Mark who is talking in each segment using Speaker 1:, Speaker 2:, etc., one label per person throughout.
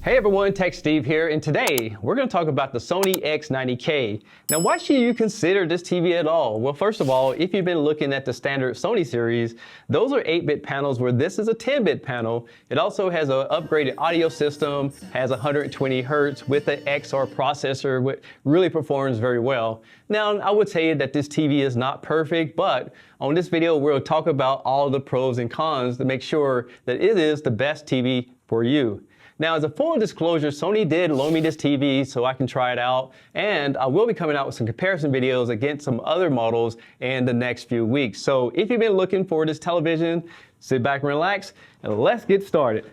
Speaker 1: Hey everyone, Tech Steve here, and today we're going to talk about the Sony X90K. Now, why should you consider this TV at all? Well, first of all, if you've been looking at the standard Sony series, those are 8-bit panels where this is a 10-bit panel. It also has an upgraded audio system, has 120 Hertz with an XR processor, which really performs very well. Now, I would say that this TV is not perfect, but on this video, we'll talk about all the pros and cons to make sure that it is the best TV for you. Now, as a full disclosure, Sony did loan me this TV so I can try it out, and I will be coming out with some comparison videos against some other models in the next few weeks. So if you've been looking for this television, sit back and relax, and let's get started.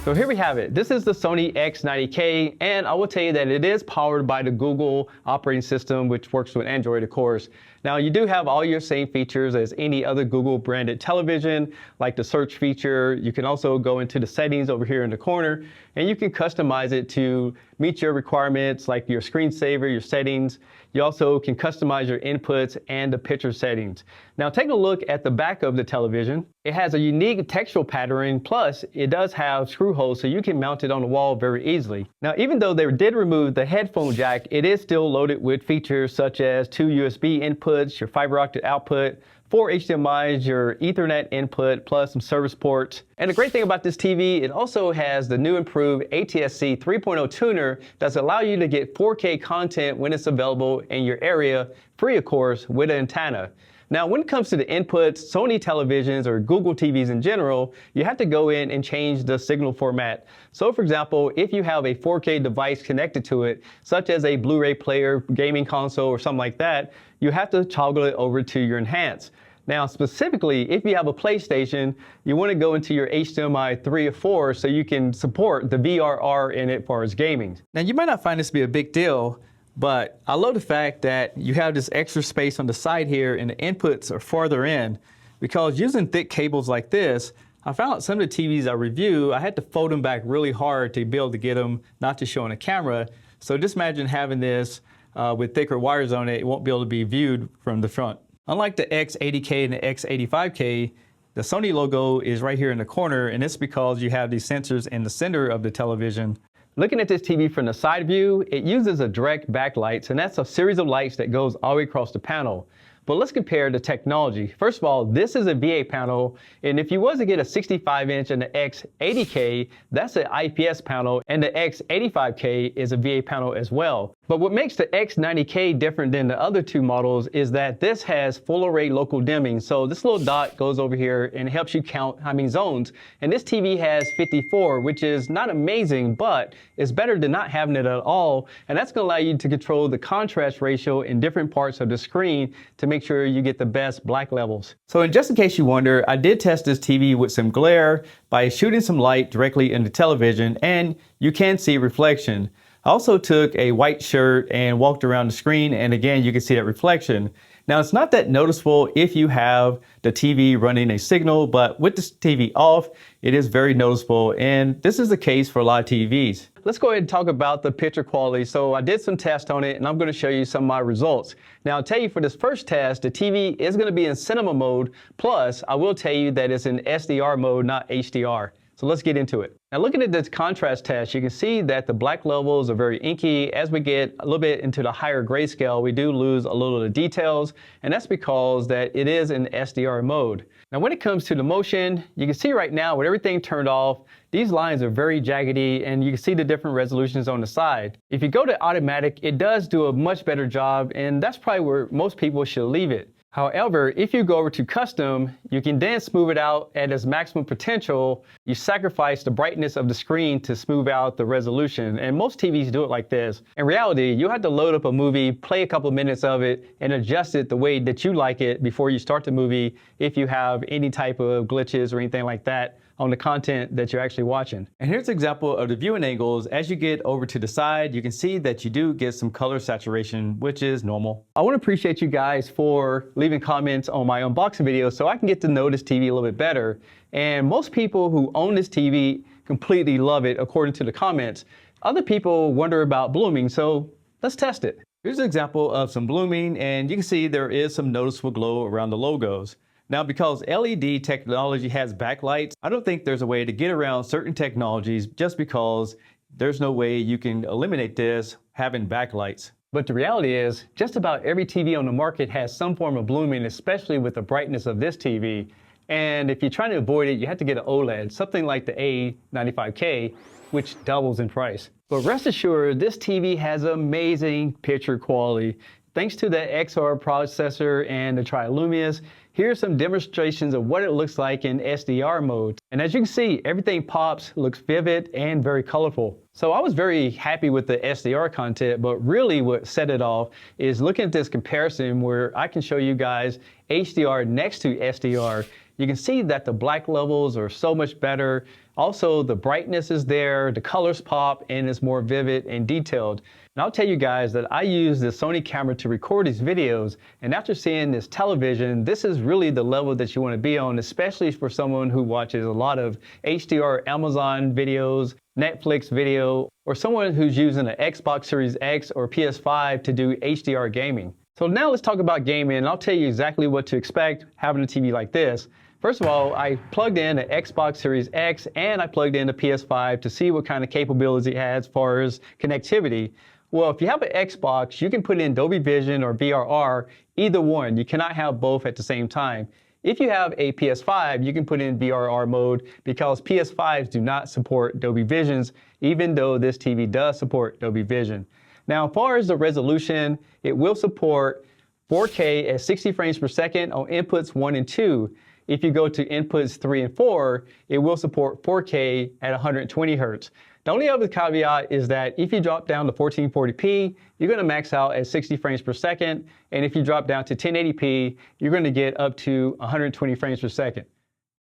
Speaker 1: So here we have it. This is the Sony X90K, and I will tell you that it is powered by the Google operating system, which works with Android, of course. Now, you do have all your same features as any other Google branded television, like the search feature. You can also go into the settings over here in the corner, and you can customize it to meet your requirements, like your screensaver, your settings. You also can customize your inputs and the picture settings. Now, take a look at the back of the television. It has a unique textural pattern, plus it does have screw holes so you can mount it on the wall very easily. Now, even though they did remove the headphone jack, it is still loaded with features such as 2 USB inputs, your fiber optic output, 4 HDMIs, your Ethernet input, plus some service ports. And the great thing about this TV, it also has the new improved ATSC 3.0 tuner that's allow you to get 4K content when it's available in your area, free of course, with an antenna. Now, when it comes to the inputs, Sony televisions or Google TVs in general, you have to go in and change the signal format. So for example, if you have a 4K device connected to it, such as a Blu-ray player, gaming console, or something like that, you have to toggle it over to your enhance. Now, specifically, if you have a PlayStation, you want to go into your HDMI 3 or 4 so you can support the VRR in it as far as gaming. Now, you might not find this to be a big deal, but I love the fact that you have this extra space on the side here and the inputs are farther in, because using thick cables like this, I found some of the TVs I review, I had to fold them back really hard to be able to get them not to show on the camera. So just imagine having this with thicker wires on it, it won't be able to be viewed from the front. Unlike the X80K and the X85K, the Sony logo is right here in the corner, and it's because you have these sensors in the center of the television. Looking at this TV from the side view, it uses a direct backlight, and that's a series of lights that goes all the way across the panel. But let's compare the technology. First of all, this is a VA panel, and if you was to get a 65-inch and the X80K, that's an IPS panel, and the X85K is a VA panel as well. But what makes the X90K different than the other two models is that this has full array local dimming. So this little dot goes over here and helps you count how many zones. And this TV has 54, which is not amazing, but it's better than not having it at all. And that's gonna allow you to control the contrast ratio in different parts of the screen to make sure you get the best black levels. So just in case you wonder, I did test this TV with some glare by shooting some light directly in the television, and you can see reflection. I also took a white shirt and walked around the screen, and again, you can see that reflection. Now, it's not that noticeable if you have the TV running a signal, but with this TV off, it is very noticeable, and this is the case for a lot of TVs. Let's go ahead and talk about the picture quality. So I did some tests on it, and I'm going to show you some of my results. Now, I'll tell you for this first test, the TV is going to be in cinema mode, plus I will tell you that it's in SDR mode, not HDR. So let's get into it. Now, looking at this contrast test, you can see that the black levels are very inky. As we get a little bit into the higher grayscale, we do lose a little of the details, and that's because that it is in SDR mode. Now, when it comes to the motion, you can see right now with everything turned off, these lines are very jaggedy, and you can see the different resolutions on the side. If you go to automatic, it does do a much better job, and that's probably where most people should leave it. However, if you go over to custom, you can then smooth it out at its maximum potential. You sacrifice the brightness of the screen to smooth out the resolution, and most TVs do it like this. In reality, you have to load up a movie, play a couple minutes of it, and adjust it the way that you like it before you start the movie if you have any type of glitches or anything like that on the content that you're actually watching. And here's an example of the viewing angles. As you get over to the side, you can see that you do get some color saturation, which is normal. I want to appreciate you guys for leaving comments on my unboxing video so I can get to know this TV a little bit better. And most people who own this TV completely love it according to the comments. Other people wonder about blooming, so let's test it. Here's an example of some blooming, and you can see there is some noticeable glow around the logos. Now, because LED technology has backlights, I don't think there's a way to get around certain technologies just because there's no way you can eliminate this having backlights. But the reality is, just about every TV on the market has some form of blooming, especially with the brightness of this TV. And if you're trying to avoid it, you have to get an OLED, something like the A95K, which doubles in price. But rest assured, this TV has amazing picture quality. Thanks to the XR processor and the Trilumious, here's some demonstrations of what it looks like in SDR mode. And as you can see, everything pops, looks vivid, and very colorful. So I was very happy with the SDR content, but really what set it off is looking at this comparison where I can show you guys HDR next to SDR. You can see that the black levels are so much better. Also, the brightness is there, the colors pop, and it's more vivid and detailed. And I'll tell you guys that I use the Sony camera to record these videos, and after seeing this television, this is really the level that you want to be on, especially for someone who watches a lot of HDR Amazon videos, Netflix video, or someone who's using an Xbox Series X or PS5 to do HDR gaming. So now let's talk about gaming, and I'll tell you exactly what to expect having a TV like this. First of all, I plugged in an Xbox Series X and I plugged in the PS5 to see what kind of capabilities it has as far as connectivity. Well, if you have an Xbox, you can put in Dolby Vision or VRR, either one. You cannot have both at the same time. If you have a PS5, you can put in VRR mode because PS5s do not support Dolby Visions, even though this TV does support Dolby Vision. Now, as far as the resolution, it will support 4K at 60 frames per second on inputs 1 and 2. If you go to inputs 3 and 4, it will support 4K at 120 Hz. The only other caveat is that if you drop down to 1440p, you're going to max out at 60 frames per second. And if you drop down to 1080p, you're going to get up to 120 frames per second.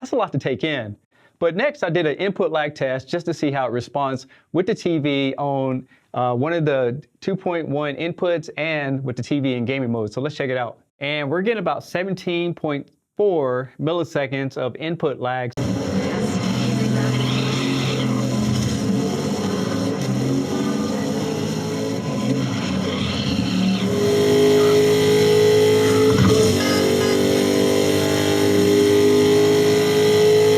Speaker 1: That's a lot to take in. But next, I did an input lag test just to see how it responds with the TV on one of the 2.1 inputs and with the TV in gaming mode. So let's check it out. And we're getting about 17.4 milliseconds of input lag.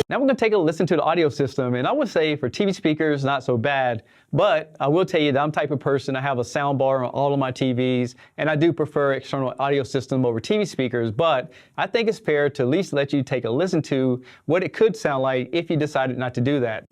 Speaker 1: Now we're going to take a listen to the audio system, and I would say for TV speakers, not so bad, but I will tell you that I'm the type of person, I have a sound bar on all of my TVs, and I do prefer external audio system over TV speakers, but I think it's fair to at least let you take a listen to what it could sound like if you decided not to do that.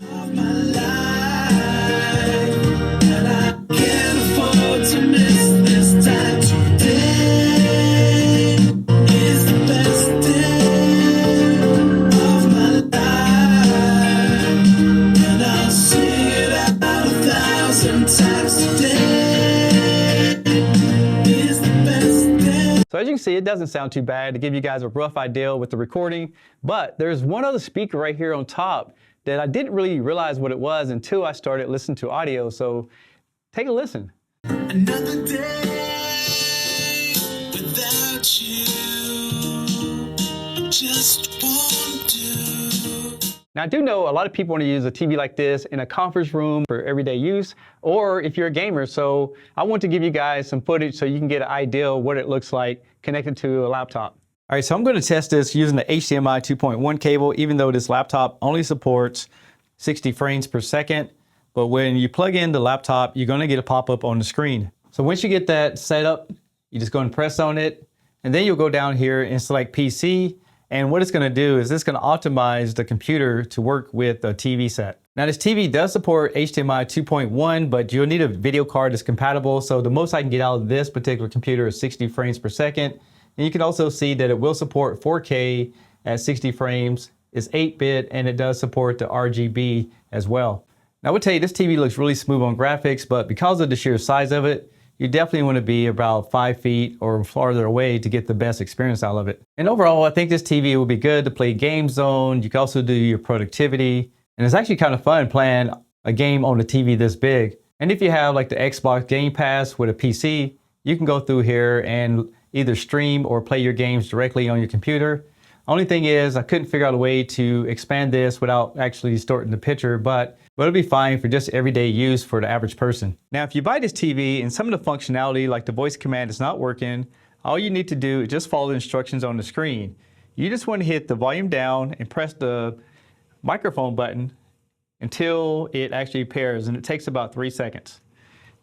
Speaker 1: So as you can see, it doesn't sound too bad to give you guys a rough idea with the recording, but there's one other speaker right here on top that I didn't really realize what it was until I started listening to audio, so take a listen. Another day without you, just won't do. Now I do know a lot of people want to use a TV like this in a conference room for everyday use, or if you're a gamer, so I want to give you guys some footage so you can get an idea of what it looks like connected to a laptop. All right, so I'm going to test this using the HDMI 2.1 cable, even though this laptop only supports 60 frames per second. But when you plug in the laptop, you're going to get a pop-up on the screen. So once you get that set up, you just go and press on it, and then you'll go down here and select PC. And what it's going to do is it's going to optimize the computer to work with the TV set. Now this TV does support HDMI 2.1, but you'll need a video card that's compatible. So the most I can get out of this particular computer is 60 frames per second. And you can also see that it will support 4K at 60 frames. It's 8-bit and it does support the RGB as well. Now I would tell you this TV looks really smooth on graphics, but because of the sheer size of it, you definitely want to be about 5 feet or farther away to get the best experience out of it. And overall, I think this TV will be good to play Game Zone. You can also do your productivity. And it's actually kind of fun playing a game on a TV this big. And if you have like the Xbox Game Pass with a PC, you can go through here and either stream or play your games directly on your computer. Only thing is, I couldn't figure out a way to expand this without actually distorting the picture, but it'll be fine for just everyday use for the average person. Now, if you buy this TV and some of the functionality like the voice command is not working, all you need to do is just follow the instructions on the screen. You just want to hit the volume down and press the microphone button until it actually pairs, and it takes about 3 seconds.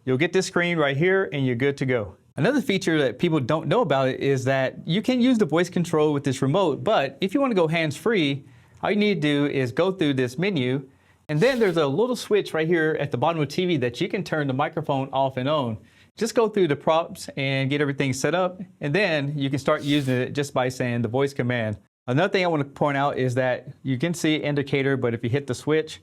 Speaker 1: You'll get this screen right here and you're good to go. Another feature that people don't know about it is that you can use the voice control with this remote, but if you want to go hands-free, all you need to do is go through this menu, and then there's a little switch right here at the bottom of the TV that you can turn the microphone off and on. Just go through the prompts and get everything set up, and then you can start using it just by saying the voice command. Another thing I want to point out is that you can see indicator, but if you hit the switch,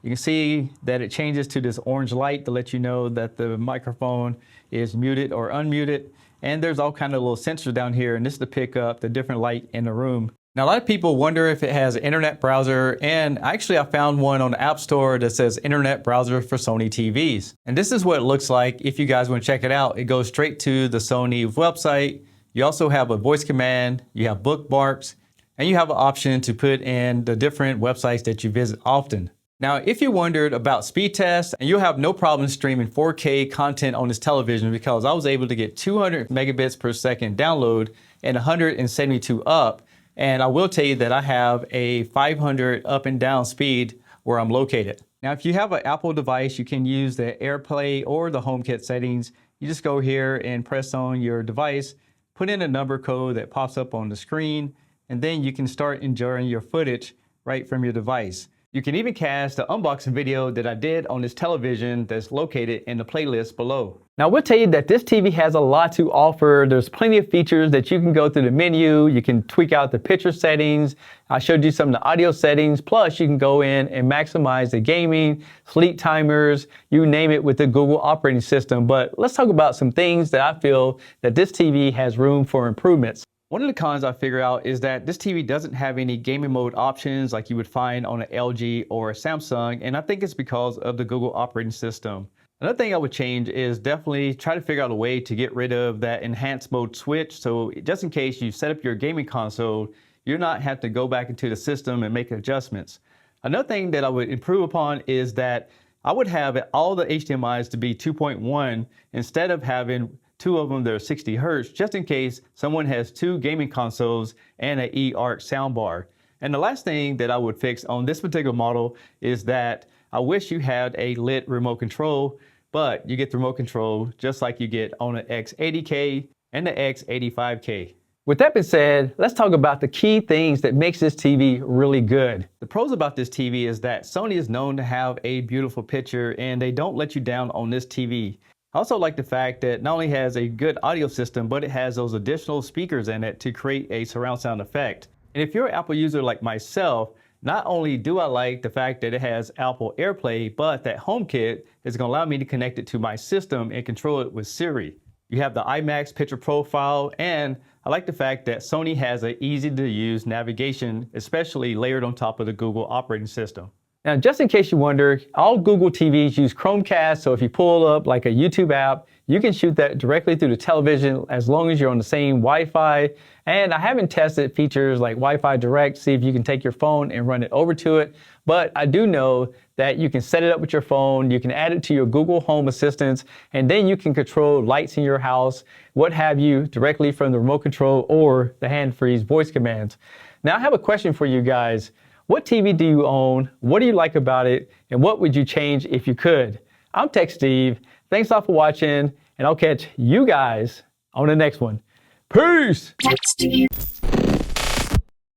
Speaker 1: you can see that it changes to this orange light to let you know that the microphone is muted or unmuted. And there's all kind of little sensors down here, and this is to pick up the different light in the room. Now, a lot of people wonder if it has an internet browser, and actually I found one on the App Store that says Internet Browser for Sony TVs. And this is what it looks like. If you guys want to check it out, it goes straight to the Sony website. You also have a voice command, you have bookmarks, and you have an option to put in the different websites that you visit often. Now, if you wondered about speed tests, and you'll have no problem streaming 4K content on this television, because I was able to get 200 megabits per second download and 172 up. And I will tell you that I have a 500 up and down speed where I'm located. Now, if you have an Apple device, you can use the AirPlay or the HomeKit settings. You just go here and press on your device, put in a number code that pops up on the screen, and then you can start enjoying your footage right from your device. You can even cast the unboxing video that I did on this television that's located in the playlist below. Now, I will tell you that this TV has a lot to offer. There's plenty of features that you can go through the menu. You can tweak out the picture settings. I showed you some of the audio settings. Plus, you can go in and maximize the gaming, sleep timers, you name it, with the Google operating system. But let's talk about some things that I feel that this TV has room for improvements. One of the cons I figure out is that this TV doesn't have any gaming mode options like you would find on an LG or a Samsung, and I think it's because of the Google operating system. Another thing I would change is definitely try to figure out a way to get rid of that enhanced mode switch, so just in case you set up your gaming console, you're not have to go back into the system and make adjustments. Another thing that I would improve upon is that I would have all the HDMIs to be 2.1 instead of having two of them that are 60 hertz, just in case someone has two gaming consoles and an eARC soundbar. And the last thing that I would fix on this particular model is that I wish you had a lit remote control, but you get the remote control just like you get on the X80K and the X85K. With that being said, let's talk about the key things that makes this TV really good. The pros about this TV is that Sony is known to have a beautiful picture, and they don't let you down on this TV. I also like the fact that not only has a good audio system, but it has those additional speakers in it to create a surround sound effect. And if you're an Apple user like myself, not only do I like the fact that it has Apple AirPlay, but that HomeKit is going to allow me to connect it to my system and control it with Siri. You have the IMAX picture profile, and I like the fact that Sony has an easy to use navigation, especially layered on top of the Google operating system. Now, just in case you wonder, all Google TVs use Chromecast, so if you pull up like a YouTube app, you can shoot that directly through the television as long as you're on the same Wi-Fi. And I haven't tested features like Wi-Fi Direct, see if you can take your phone and run it over to it. But I do know that you can set it up with your phone, you can add it to your Google Home Assistants, and then you can control lights in your house, what have you, directly from the remote control or the hand-free voice commands. Now, I have a question for you guys. What TV do you own? What do you like about it? And what would you change if you could? I'm Tech Steve. Thanks a lot for watching, and I'll catch you guys on the next one. Peace!